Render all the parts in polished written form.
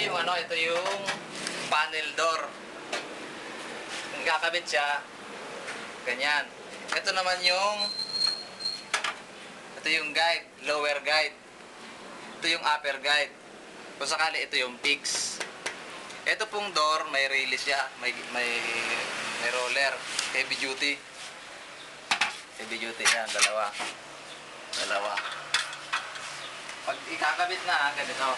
yung ano, ito yung panel door. Kung kakabit siya, ganyan. Ito naman ito yung guide, lower guide. Ito yung upper guide. Kung sakali ito yung fix. Ito pong door, may release siya, may roller, heavy duty. Heavy duty yan, dalawa. Pag ikakabit na, ganito.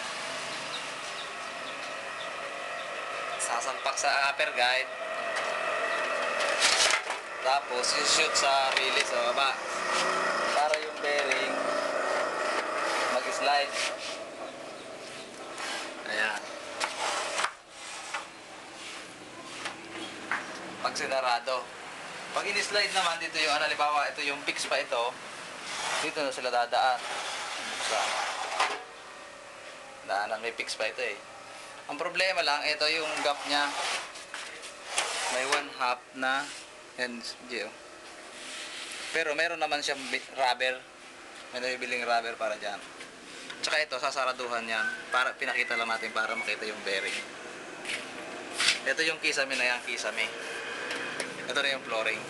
Sasalpak sa upper guide. Tapos, shoot sa release sa baba. Para yung bearing mag-slide. Ayan. Pag sinarado. Pag in-slide naman, dito yung, halimbawa, ito yung fix pa ito. Dito na sila dadaan. Daanan, may fix pa ito eh. Ang problema lang, ito yung gap niya. May 1/2 na NGO. Pero meron naman siyang rubber. May nabibiling rubber para dyan. Tsaka ito, sasaraduhan yan. Para, pinakita lang natin para makita yung bearing. Ito yung kisame na yan, kisame. Ito na yung flooring.